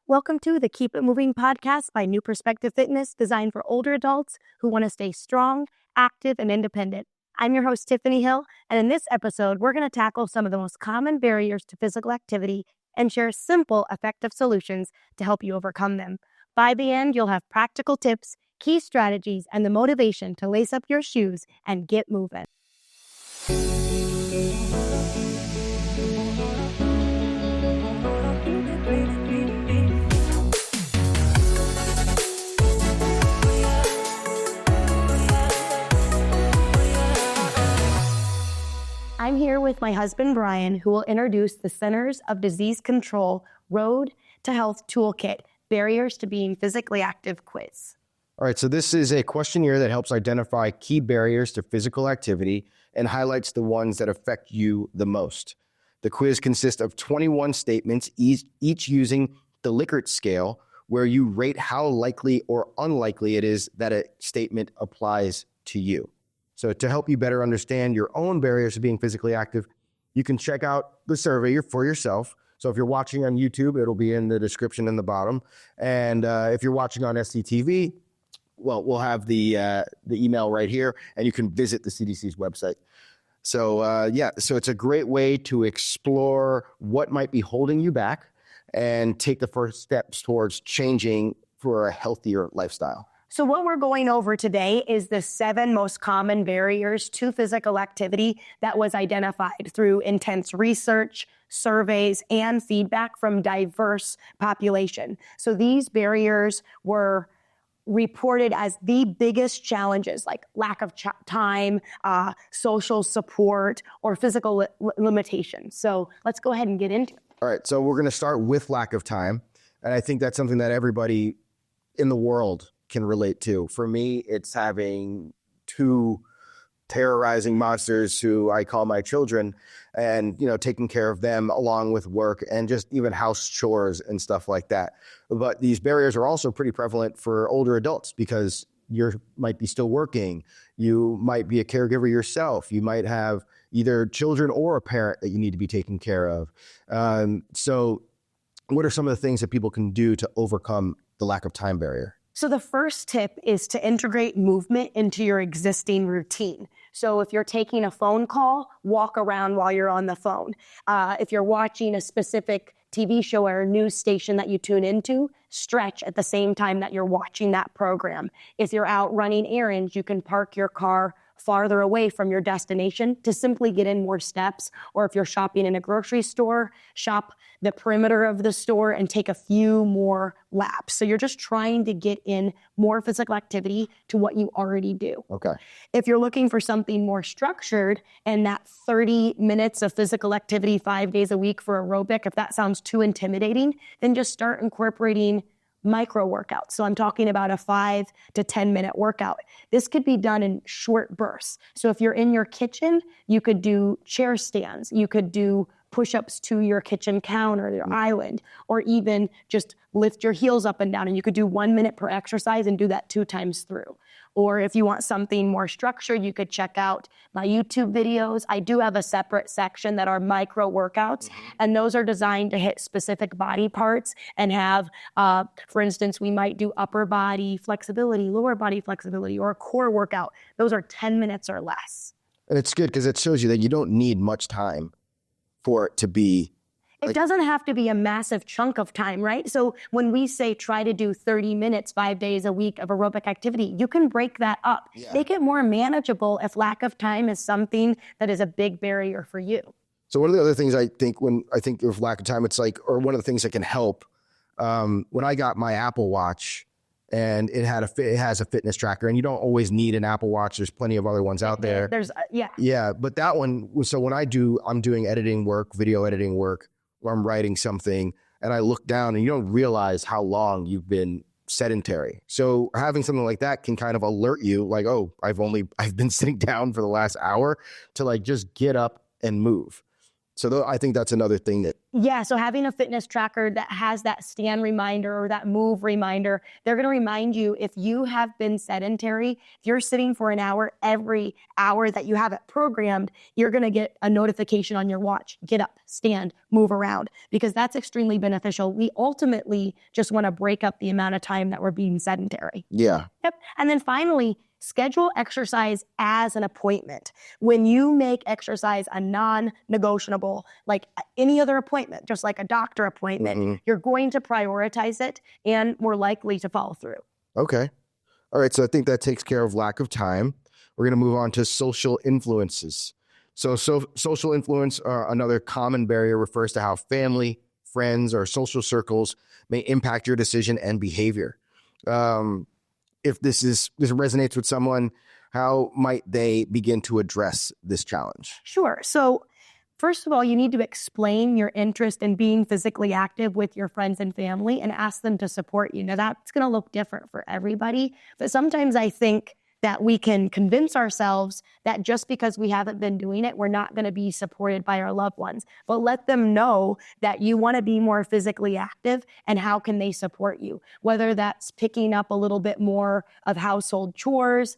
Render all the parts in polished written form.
Welcome to the Keep It Moving podcast by New Perspective Fitness, designed for older adults who want to stay strong, active, and independent. I'm your host, Tiffany Hill, and in this episode, we're going to tackle some of the most common barriers to physical activity and share simple, effective solutions to help you overcome them. By the end, you'll have practical tips, key strategies, and the motivation to lace up your shoes and get moving. I'm here with my husband, Brian, who will introduce the Centers of Disease Control Road to Health Toolkit, Barriers to Being Physically Active quiz. All right, so this is a questionnaire that helps identify key barriers to physical activity and highlights the ones that affect you the most. The quiz consists of 21 statements, each using the Likert scale, where you rate how likely or unlikely it is that a statement applies to you. So to help you better understand your own barriers to being physically active, you can check out the survey for yourself. So if you're watching on YouTube, it'll be in the description in the bottom. And if you're watching on SCTV, well, we'll have the email right here, and you can visit the CDC's website. So so it's a great way to explore what might be holding you back and take the first steps towards changing for a healthier lifestyle. So what we're going over today is the 7 most common barriers to physical activity that was identified through intense research, surveys, and feedback from diverse population. So these barriers were reported as the biggest challenges, like lack of time, social support, or physical limitations. So let's go ahead and get into it. All right, so we're going to start with lack of time. And I think that's something that everybody in the world can relate to. For me, it's having 2 terrorizing monsters who I call my children, and taking care of them along with work and just even house chores and stuff like that. But these barriers are also pretty prevalent for older adults because you might be still working. You might be a caregiver yourself. You might have either children or a parent that you need to be taking care of. So what are some of the things that people can do to overcome the lack of time barrier? So the first tip is to integrate movement into your existing routine. So if you're taking a phone call, walk around while you're on the phone. If you're watching a specific TV show or a news station that you tune into, stretch at the same time that you're watching that program. If you're out running errands, you can park your car farther away from your destination to simply get in more steps. Or if you're shopping in a grocery store, shop the perimeter of the store and take a few more laps. So you're just trying to get in more physical activity to what you already do. Okay. If you're looking for something more structured and that 30 minutes of physical activity 5 days a week for aerobic, if that sounds too intimidating, then just start incorporating micro workouts. So I'm talking about a 5 to 10 minute workout. This could be done in short bursts. So if you're in your kitchen, you could do chair stands. You could do push-ups to your kitchen counter, your island, or even just lift your heels up and down. And you could do 1 minute per exercise and do that 2 times through. Or if you want something more structured, you could check out my YouTube videos. I do have a separate section that are micro workouts, and those are designed to hit specific body parts and have, for instance, we might do upper body flexibility, lower body flexibility, or a core workout. Those are 10 minutes or less. And it's good because it shows you that you don't need much time for it to be. It doesn't have to be a massive chunk of time, right? So when we say try to do 30 minutes, 5 days a week of aerobic activity, you can break that up. Yeah. Make it more manageable if lack of time is something that is a big barrier for you. So one of the other things I think when I think of lack of time, it's like, or one of the things that can help, when I got my Apple Watch and it has a fitness tracker, and you don't always need an Apple Watch. There's plenty of other ones out there. Yeah. But that one, so when I'm doing editing work, video editing work, or I'm writing something and I look down and you don't realize how long you've been sedentary. So having something like that can kind of alert you like, oh, I've been sitting down for the last hour, to like just get up and move. I think that's another thing that. Yeah, so having a fitness tracker that has that stand reminder or that move reminder, they're going to remind you if you have been sedentary, if you're sitting for an hour, every hour that you have it programmed, you're going to get a notification on your watch. Get up, stand, move around, because that's extremely beneficial. We ultimately just want to break up the amount of time that we're being sedentary. Yeah. Yep. And then finally, schedule exercise as an appointment. When you make exercise a non-negotiable, like any other appointment, just like a doctor appointment, you're going to prioritize it and more likely to follow through. Okay. All right. So I think that takes care of lack of time. We're going to move on to social influences. So social influence, another common barrier, refers to how family, friends, or social circles may impact your decision and behavior. If this resonates with someone, how might they begin to address this challenge? Sure. So first of all, you need to explain your interest in being physically active with your friends and family and ask them to support you. Now, that's going to look different for everybody, but sometimes I think that we can convince ourselves that just because we haven't been doing it, we're not going to be supported by our loved ones. But let them know that you want to be more physically active and how can they support you, whether that's picking up a little bit more of household chores,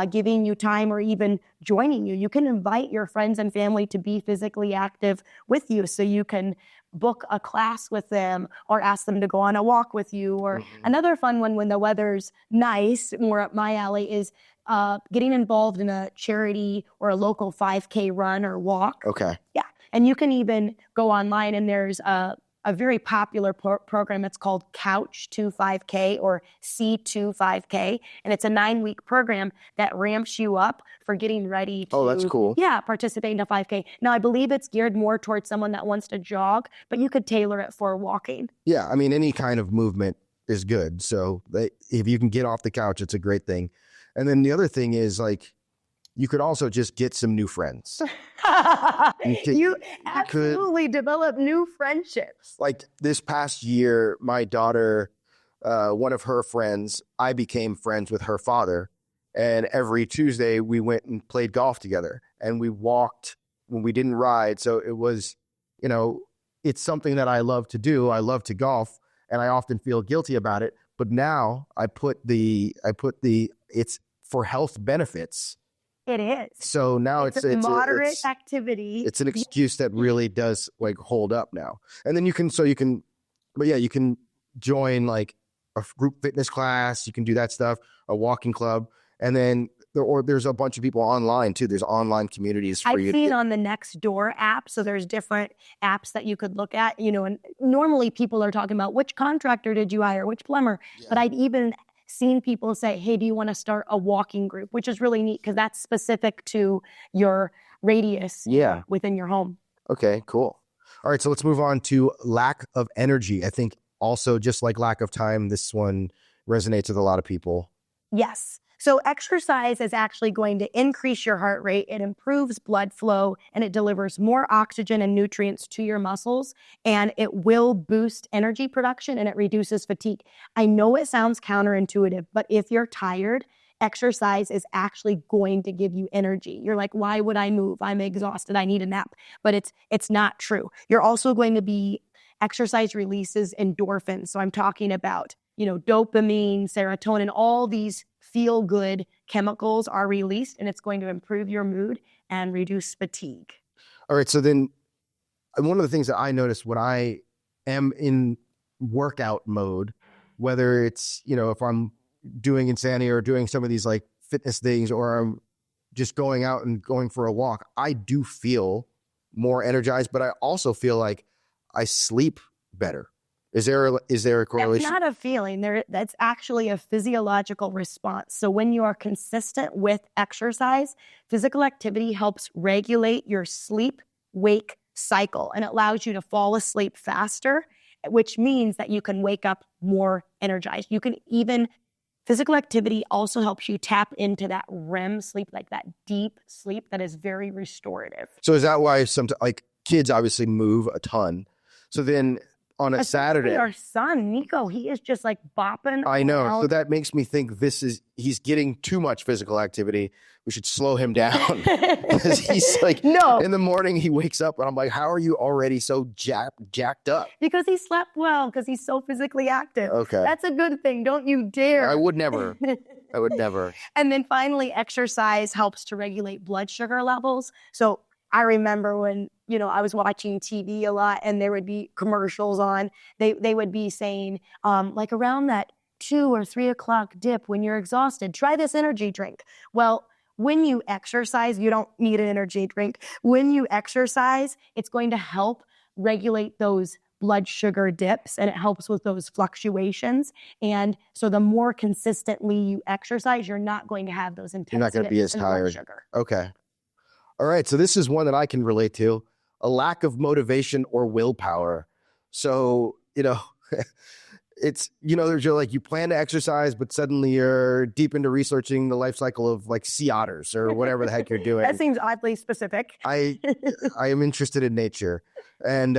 giving you time, or even joining you. You can invite your friends and family to be physically active with you, so you can book a class with them or ask them to go on a walk with you. Or another fun one when the weather's nice, more up my alley, is getting involved in a charity or a local 5K run or walk. Okay. Yeah. And you can even go online, and there's a very popular program. It's called Couch to 5K or C2 5K. And it's a 9-week program that ramps you up for getting ready to, that's cool. Yeah, participate in a 5K. Now, I believe it's geared more towards someone that wants to jog, but you could tailor it for walking. Yeah. I mean, any kind of movement is good. So if you can get off the couch, it's a great thing. And then the other thing is, like, you could also just get some new friends. You absolutely develop new friendships. Like this past year, my daughter, one of her friends, I became friends with her father. And every Tuesday we went and played golf together, and we walked when we didn't ride. So it was, it's something that I love to do. I love to golf, and I often feel guilty about it. But now it's for health benefits. It is. So now it's moderate activity. It's an excuse that really does like hold up now. And then you can join like a group fitness class. You can do that stuff, a walking club. And then there's a bunch of people online too. There's online communities for you. I've seen on the Nextdoor app. So there's different apps that you could look at, and normally people are talking about which contractor did you hire, which plumber, but I'd even seen people say, hey, do you want to start a walking group? Which is really neat because that's specific to your radius within your home. Okay, cool. All right, so let's move on to lack of energy. I think also, just like lack of time, this one resonates with a lot of people. Yes. So exercise is actually going to increase your heart rate. It improves blood flow, and it delivers more oxygen and nutrients to your muscles, and it will boost energy production, and it reduces fatigue. I know it sounds counterintuitive, but if you're tired, exercise is actually going to give you energy. You're like, why would I move? I'm exhausted. I need a nap. But it's not true. You're also going to be, exercise releases endorphins. So I'm talking about, dopamine, serotonin, all these feel-good chemicals are released, and it's going to improve your mood and reduce fatigue. All right. So then one of the things that I notice when I am in workout mode, whether it's, if I'm doing Insanity or doing some of these like fitness things, or I'm just going out and going for a walk, I do feel more energized, but I also feel like I sleep better. Is there a correlation? That's not a feeling. That's actually a physiological response. So when you are consistent with exercise, physical activity helps regulate your sleep-wake cycle, and it allows you to fall asleep faster, which means that you can wake up more energized. Physical activity also helps you tap into that REM sleep, like that deep sleep that is very restorative. So is that why kids obviously move a ton? So then on a Saturday. Our son, Nico, he is just like bopping. I know. around. So that makes me think he's getting too much physical activity. We should slow him down. Because he's like, no. In the morning he wakes up and I'm like, how are you already so jacked up? Because he slept well, because he's so physically active. Okay. That's a good thing. Don't you dare. I would never. I would never. And then finally, exercise helps to regulate blood sugar levels. So I remember when, I was watching TV a lot and there would be commercials on, they would be saying, like around that 2 or 3 o'clock dip when you're exhausted, try this energy drink. Well, when you exercise, you don't need an energy drink. When you exercise, it's going to help regulate those blood sugar dips and it helps with those fluctuations. And so the more consistently you exercise, you're not going to have those intense You're not going to be as tired. Sugar. Okay. All right. So this is one that I can relate to, a lack of motivation or willpower. So, it's, there's like you plan to exercise, but suddenly you're deep into researching the life cycle of like sea otters or whatever the heck you're doing. That seems oddly specific. I am interested in nature. And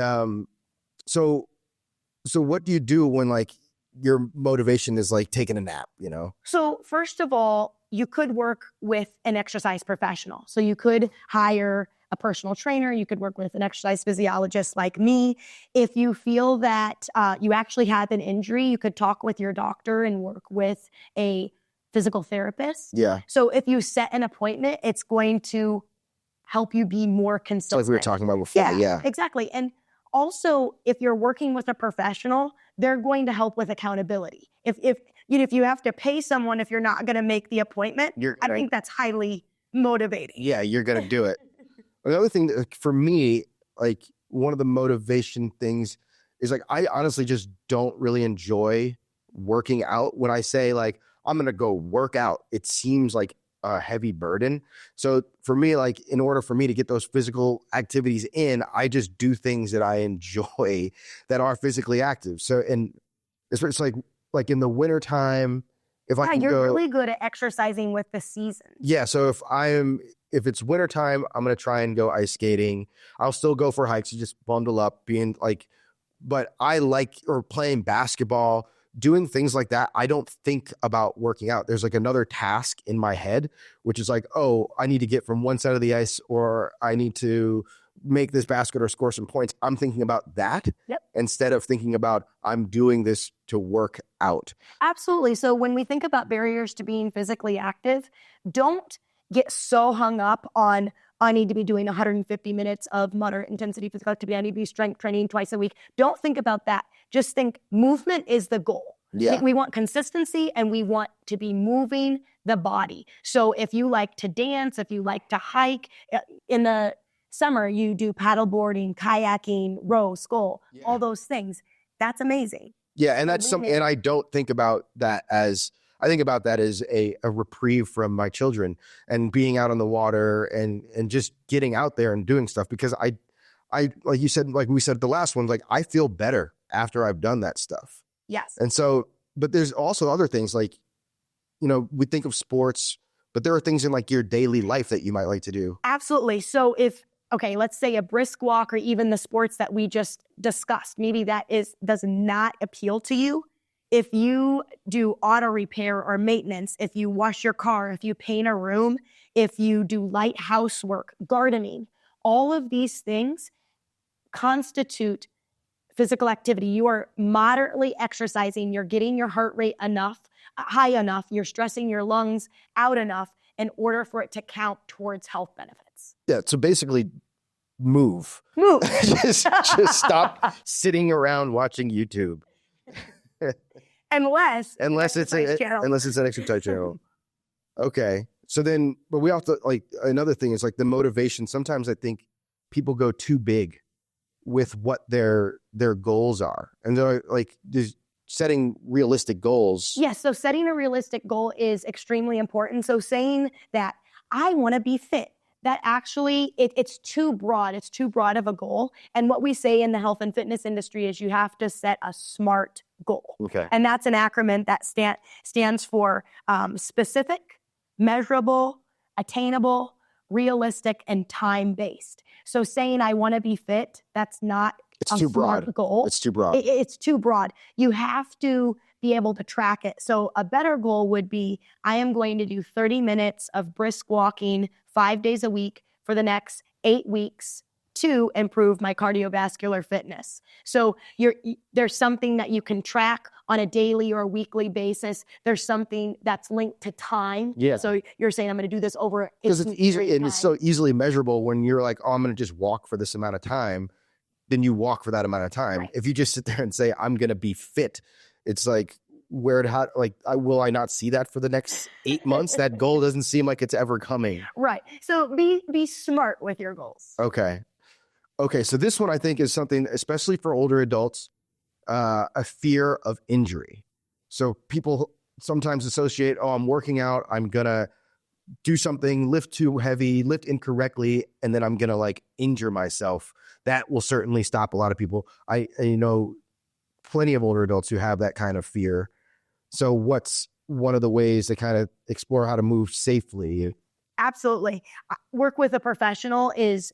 so what do you do when like your motivation is like taking a nap, So first of all, you could work with an exercise professional. So you could hire a personal trainer. You could work with an exercise physiologist like me. If you feel that you actually have an injury, you could talk with your doctor and work with a physical therapist. Yeah. So if you set an appointment, it's going to help you be more consistent. Like we were talking about before. Yeah. Exactly. And also, if you're working with a professional, they're going to help with accountability. If you have to pay someone if you're not going to make the appointment, I think that's highly motivating. Yeah, you're going to do it. Another thing that, for me, like one of the motivation things is like I honestly just don't really enjoy working out. When I say like I'm going to go work out, it seems like a heavy burden. So for me, like in order for me to get those physical activities in, I just do things that I enjoy that are physically active. So and it's like in the wintertime, you're really good at exercising with the seasons. Yeah. So if it's wintertime, I'm going to try and go ice skating. I'll still go for hikes, just bundle up, but I like, or playing basketball, doing things like that. I don't think about working out. There's like another task in my head, which is like, oh, I need to get from one side of the ice, or I need to make this basket or score some points. I'm thinking about that instead of thinking about I'm doing this to work out. Absolutely. So when we think about barriers to being physically active, don't get so hung up on, I need to be doing 150 minutes of moderate intensity physical activity. I need to be strength training twice a week. Don't think about that. Just think movement is the goal. Yeah. We want consistency and we want to be moving the body. So if you like to dance, if you like to hike, in the summer, you do paddleboarding, kayaking, row, scull, all those things. That's amazing. Yeah. And that's and I don't think about that as, I think about that as a reprieve from my children and being out on the water and just getting out there and doing stuff, because I like you said, like we said the last one, like I feel better after I've done that stuff. Yes. And so, but there's also other things like, we think of sports, but there are things in like your daily life that you might like to do. Absolutely. So let's say a brisk walk or even the sports that we just discussed, maybe that does not appeal to you. If you do auto repair or maintenance, if you wash your car, if you paint a room, if you do light housework, gardening, all of these things constitute physical activity. You are moderately exercising. You're getting your heart rate high enough. You're stressing your lungs out enough in order for it to count towards health benefits. Yeah. So basically move. just stop sitting around watching YouTube. Unless it's an exercise channel. Okay. So then, but we also like another thing is like the motivation. Sometimes I think people go too big with what their goals are. And they're like just setting realistic goals. Yes. So setting a realistic goal is extremely important. So saying that I want to be fit, that actually it's too broad. It's too broad of a goal. And what we say in the health and fitness industry is you have to set a SMART goal. Okay. And that's an acronym that stands for specific, measurable, attainable, realistic, and time-based. So saying I want to be fit, that's not It's a too SMART broad. goal. It's too broad. It's too broad. You have to be able to track it. So a better goal would be, I am going to do 30 minutes of brisk walking 5 days a week for the next 8 weeks to improve my cardiovascular fitness. So there's something that you can track on a daily or a weekly basis. There's something that's linked to time. Yeah. So you're saying I'm going to do this over Because it's easy and it's so easily measurable when you're like, oh, I'm going to just walk for this amount of time. Then you walk for that amount of time. Right. If you just sit there and say, I'm going to be fit, it's like, will I not see that for the next 8 months? That goal doesn't seem like it's ever coming. Right. So be smart with your goals. Okay. So this one I think is something, especially for older adults, a fear of injury. So people sometimes associate, oh, I'm working out, I'm going to do something, lift too heavy, lift incorrectly, and then I'm going to like injure myself. That will certainly stop a lot of people. I know plenty of older adults who have that kind of fear. So what's one of the ways to kind of explore how to move safely? Absolutely. Work with a professional is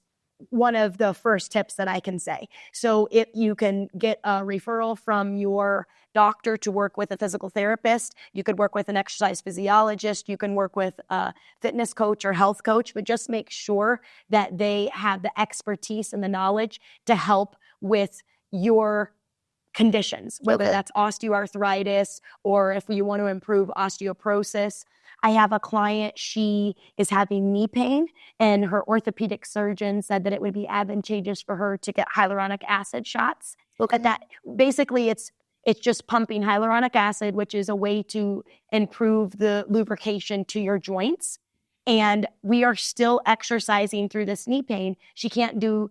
one of the first tips that I can say. So if you can get a referral from your doctor to work with a physical therapist, you could work with an exercise physiologist, you can work with a fitness coach or health coach, but just make sure that they have the expertise and the knowledge to help with your conditions, whether that's osteoarthritis or if you want to improve osteoporosis. I have a client, she is having knee pain, and her orthopedic surgeon said that it would be advantageous for her to get hyaluronic acid shots. But that basically it's just pumping hyaluronic acid, which is a way to improve the lubrication to your joints. And we are still exercising through this knee pain. She can't do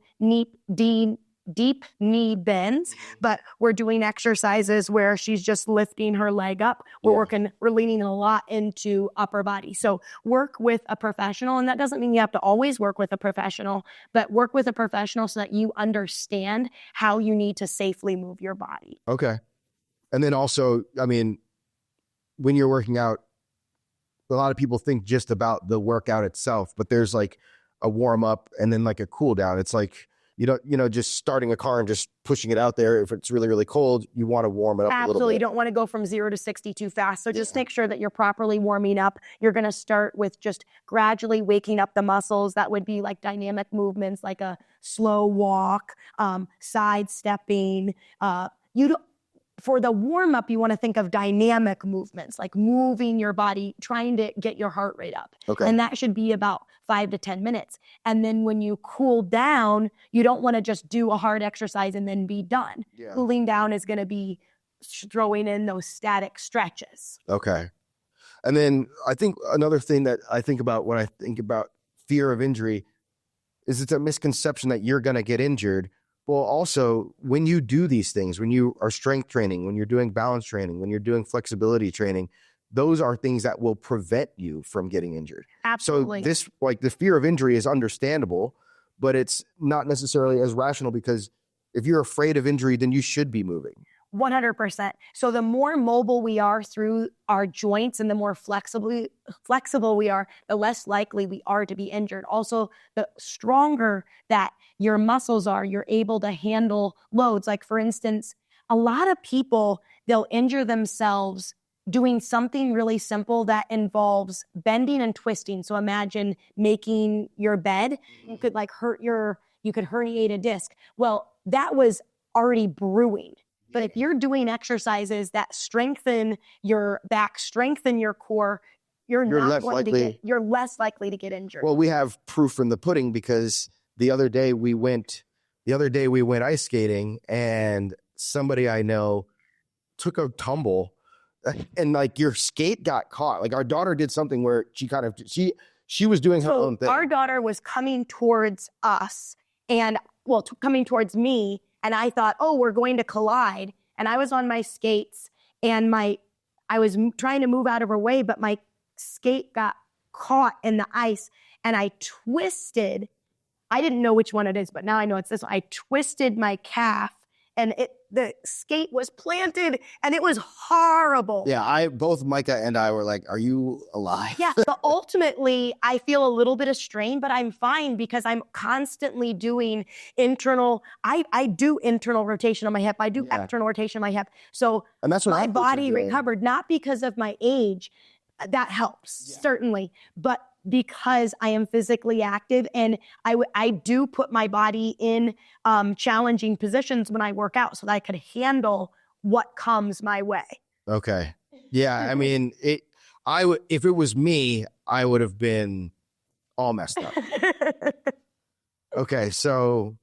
deep knee bends, but we're doing exercises where she's just lifting her leg up. We're leaning a lot into upper body. So work with a professional, and that doesn't mean you have to always work with a professional, but work with a professional so that you understand how you need to safely move your body. Okay. And then also, I mean, when you're working out, a lot of people think just about the workout itself, but there's like a warm up and then like a cool down. It's like, just starting a car and just pushing it out there. If it's really, really cold, you want to warm it up a little bit. Absolutely. You don't want to go from 0 to 60 too fast. So just make sure that you're properly warming up. You're going to start with just gradually waking up the muscles. That would be like dynamic movements, like a slow walk, sidestepping. For the warm-up, you want to think of dynamic movements, like moving your body, trying to get your heart rate up. Okay. And that should be about 5 to 10 minutes. And then when you cool down, you don't want to just do a hard exercise and then be done. Yeah. Cooling down is going to be throwing in those static stretches. Okay. And then I think another thing that I think about when I think about fear of injury is it's a misconception that you're going to get injured. Well, also, when you do these things, when you are strength training, when you're doing balance training, when you're doing flexibility training, those are things that will prevent you from getting injured. Absolutely. So this, like the fear of injury is understandable, but it's not necessarily as rational because if you're afraid of injury, then you should be moving. 100%. So the more mobile we are through our joints and the more flexible we are, the less likely we are to be injured. Also, the stronger that your muscles are, you're able to handle loads. Like for instance, a lot of people, they'll injure themselves doing something really simple that involves bending and twisting. So imagine making your bed. You could you could herniate a disc. Well, that was already brewing. But if you're doing exercises that strengthen your back, strengthen your core, you're less likely to get injured. Well, we have proof from the pudding because the other day we went ice skating and somebody I know took a tumble and like your skate got caught. Like our daughter did something where she was doing her own thing. Our daughter was coming towards us coming towards me. And I thought, we're going to collide. And I was on my skates and I was trying to move out of her way, but my skate got caught in the ice and I twisted. I didn't know which one it is, but now I know it's this one. I twisted my calf and the skate was planted and it was horrible. Yeah, both Micah and I were like, are you alive? Yeah, but ultimately, I feel a little bit of strain, but I'm fine because I'm constantly doing I do internal rotation on my hip. I do external rotation on my hip. So and that's what my athletes are body doing. recovered, not because of my age. That helps, certainly, but because I am physically active and I do put my body in challenging positions when I work out so that I could handle what comes my way. Okay. Yeah, I mean, if it was me, I would have been all messed up. Okay, so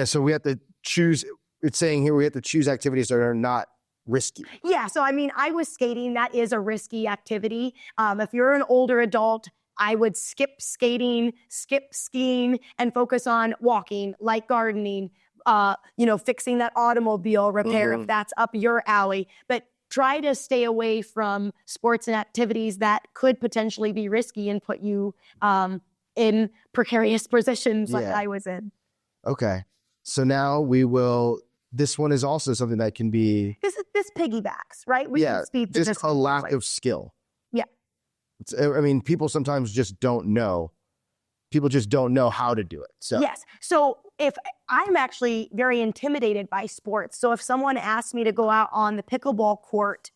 so we have to choose. It's saying here we have to choose activities that are not risky. Yeah, so I mean, I was skating. That is a risky activity. If you're an older adult, I would skip skating, skip skiing, and focus on walking, like gardening, fixing that automobile repair if that's up your alley. But try to stay away from sports and activities that could potentially be risky and put you in precarious positions like I was in. Okay. So now this one is also something that can be... This piggybacks, right? We can speed just a lack of skill. Yeah. I mean, people sometimes just don't know. People just don't know how to do it. So yes. So if I'm actually very intimidated by sports, so if someone asks me to go out on the pickleball court,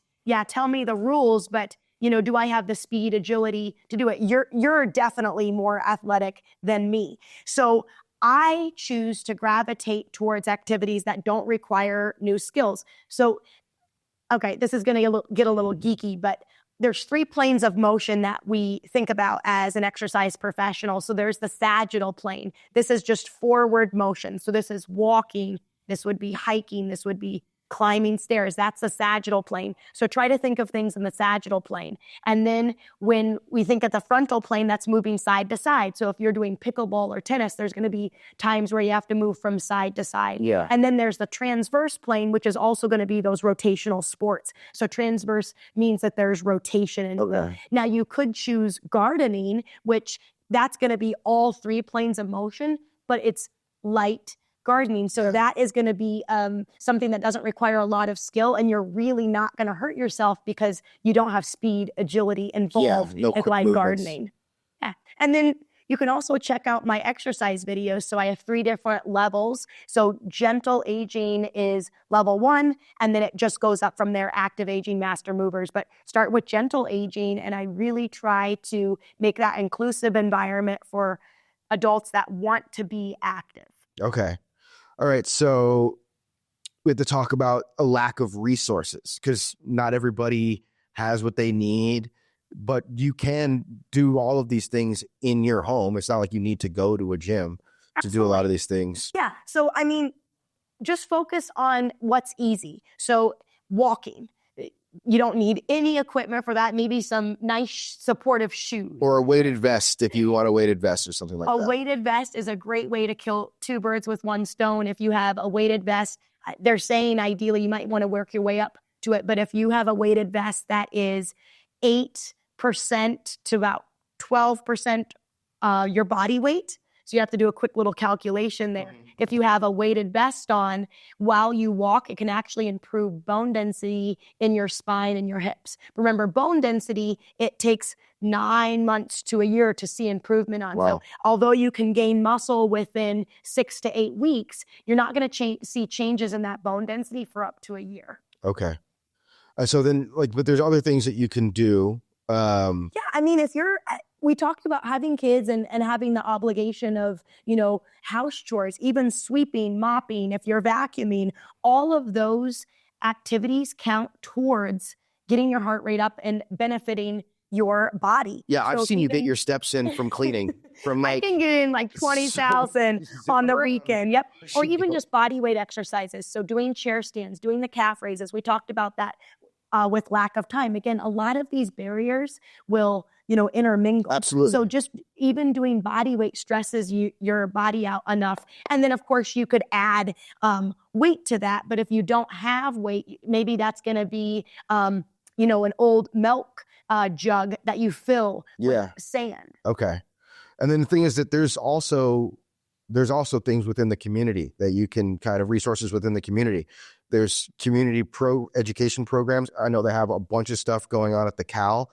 tell me the rules, but do I have the speed, agility to do it? You're definitely more athletic than me. So I choose to gravitate towards activities that don't require new skills. So, okay, this is going to get a little geeky, but there's 3 planes of motion that we think about as an exercise professional. So there's the sagittal plane. This is just forward motion. So this is walking. This would be hiking. This would be climbing stairs. That's the sagittal plane. So try to think of things in the sagittal plane. And then when we think of the frontal plane, that's moving side to side. So if you're doing pickleball or tennis, there's going to be times where you have to move from side to side. Yeah. And then there's the transverse plane, which is also going to be those rotational sports. So transverse means that there's rotation. Now you could choose gardening, which that's going to be all 3 planes of motion, but it's light gardening. So that is going to be something that doesn't require a lot of skill, and you're really not going to hurt yourself because you don't have speed, agility involved like gardening. Yeah. And then you can also check out my exercise videos. So I have 3 different levels. So gentle aging is level 1, and then it just goes up from there, active aging, master movers. But start with gentle aging, and I really try to make that inclusive environment for adults that want to be active. Okay. All right. So we have to talk about a lack of resources because not everybody has what they need, but you can do all of these things in your home. It's not like you need to go to a gym to do a lot of these things. Yeah. So, I mean, just focus on what's easy. So walking. You don't need any equipment for that. Maybe some nice supportive shoes. Or a weighted vest if you want a weighted vest or something like that. A weighted vest is a great way to kill 2 birds with 1 stone. If you have a weighted vest, they're saying ideally you might want to work your way up to it. But if you have a weighted vest that is 8% to about 12% your body weight, so you have to do a quick little calculation there. If you have a weighted vest on while you walk, it can actually improve bone density in your spine and your hips. Remember, bone density, it takes 9 months to a year to see improvement on. Wow. So although you can gain muscle within 6 to 8 weeks, you're not going to see changes in that bone density for up to a year. Okay. So then, but there's other things that you can do. Yeah, I mean, we talked about having kids and having the obligation of, house chores, even sweeping, mopping, if you're vacuuming, all of those activities count towards getting your heart rate up and benefiting your body. Yeah, I've seen you get your steps in from cleaning. I can get in like 20,000 on the weekend. Yep. Or even just body weight exercises. So doing chair stands, doing the calf raises. We talked about that. With lack of time. Again, a lot of these barriers will, intermingle. Absolutely. So just even doing body weight stresses your body out enough. And then, of course, you could add weight to that. But if you don't have weight, maybe that's going to be, an old milk jug that you fill with sand. Okay. And then the thing is that there's also there's also things within the community that you can kind of resources within the community. There's community education programs. I know they have a bunch of stuff going on at the CAL,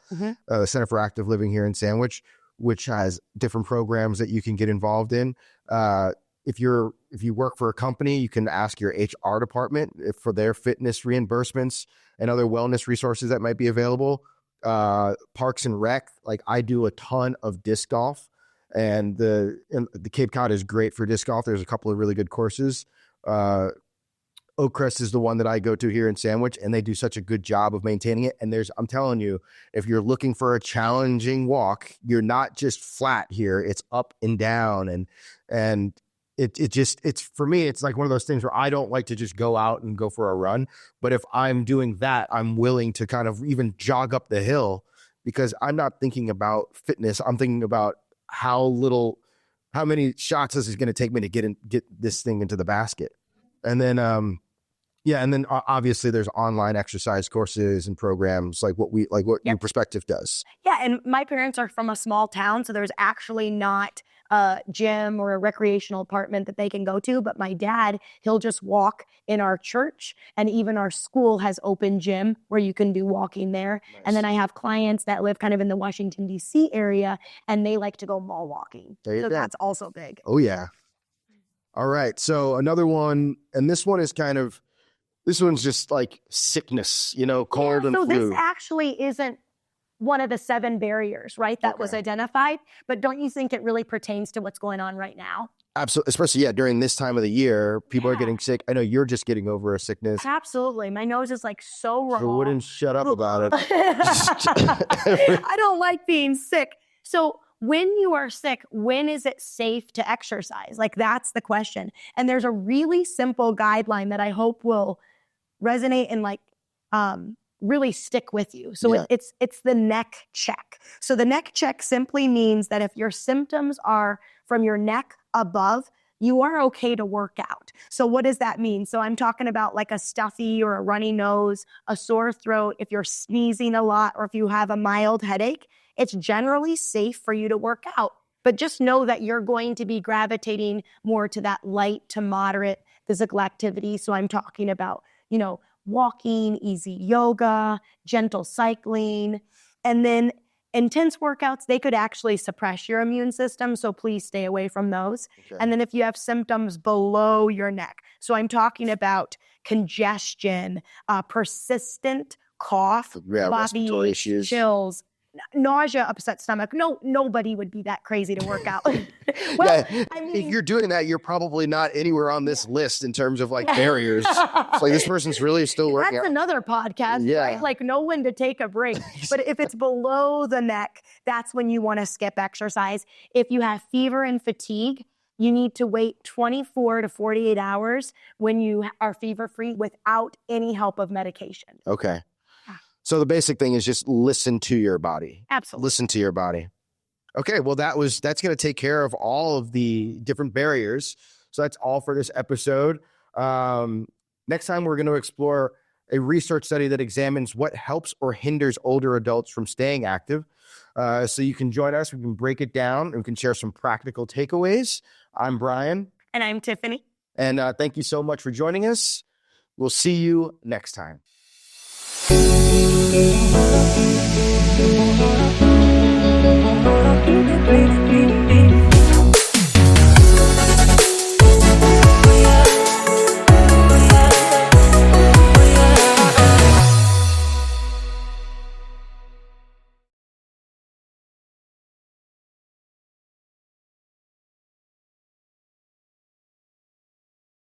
the Center for Active Living here in Sandwich, which has different programs that you can get involved in. If you work for a company, you can ask your HR department for their fitness reimbursements and other wellness resources that might be available. Parks and Rec, like I do a ton of disc golf, and the Cape Cod is great for disc golf. There's a couple of really good courses. Oakcrest is the one that I go to here in Sandwich, and they do such a good job of maintaining it. And I'm telling you, if you're looking for a challenging walk, you're not just flat here. It's up and down. And it's for me, it's like one of those things where I don't like to just go out and go for a run. But if I'm doing that, I'm willing to kind of even jog up the hill, because I'm not thinking about fitness. I'm thinking about how many shots this is going to take me to get this thing into the basket. And then, and then obviously there's online exercise courses and programs like what Your Perspective does. Yeah, and my parents are from a small town, so there's actually not a gym or a recreational apartment that they can go to. But my dad, he'll just walk in our church, and even our school has open gym where you can do walking there. Nice. And then I have clients that live kind of in the Washington, D.C. area, and they like to go mall walking. So that's also big. Oh, yeah. All right. So another one, and this one's just like sickness, cold and flu. So this actually isn't one of the 7 barriers, right, that was identified. But don't you think it really pertains to what's going on right now? Absolutely. Especially, during this time of the year, people are getting sick. I know you're just getting over a sickness. Absolutely. My nose is like so raw. I wouldn't shut up about it. I don't like being sick. So when you are sick, when is it safe to exercise? Like, that's the question. And there's a really simple guideline that I hope will resonate and really stick with you. So it's the neck check. So the neck check simply means that if your symptoms are from your neck above, you are okay to work out. So what does that mean? So I'm talking about like a stuffy or a runny nose, a sore throat, if you're sneezing a lot, or if you have a mild headache, it's generally safe for you to work out. But just know that you're going to be gravitating more to that light to moderate physical activity. So I'm talking about, walking, easy yoga, gentle cycling, and then intense workouts, they could actually suppress your immune system. So please stay away from those. Okay. And then if you have symptoms below your neck, so I'm talking about congestion, persistent cough, body issues, chills, nausea, upset stomach. Nobody would be that crazy to work out. If you're doing that, you're probably not anywhere on this list in terms of like barriers. It's like, this person's really still working out. That's another podcast, right? Like, know when to take a break. But if it's below the neck, that's when you want to skip exercise. If you have fever and fatigue, you need to wait 24 to 48 hours when you are fever-free without any help of medication. Okay. So the basic thing is just listen to your body. Absolutely. Listen to your body. Okay, well, that's going to take care of all of the different barriers. So that's all for this episode. Next time, we're going to explore a research study that examines what helps or hinders older adults from staying active. So you can join us. We can break it down, and we can share some practical takeaways. I'm Brian. And I'm Tiffany. And thank you so much for joining us. We'll see you next time.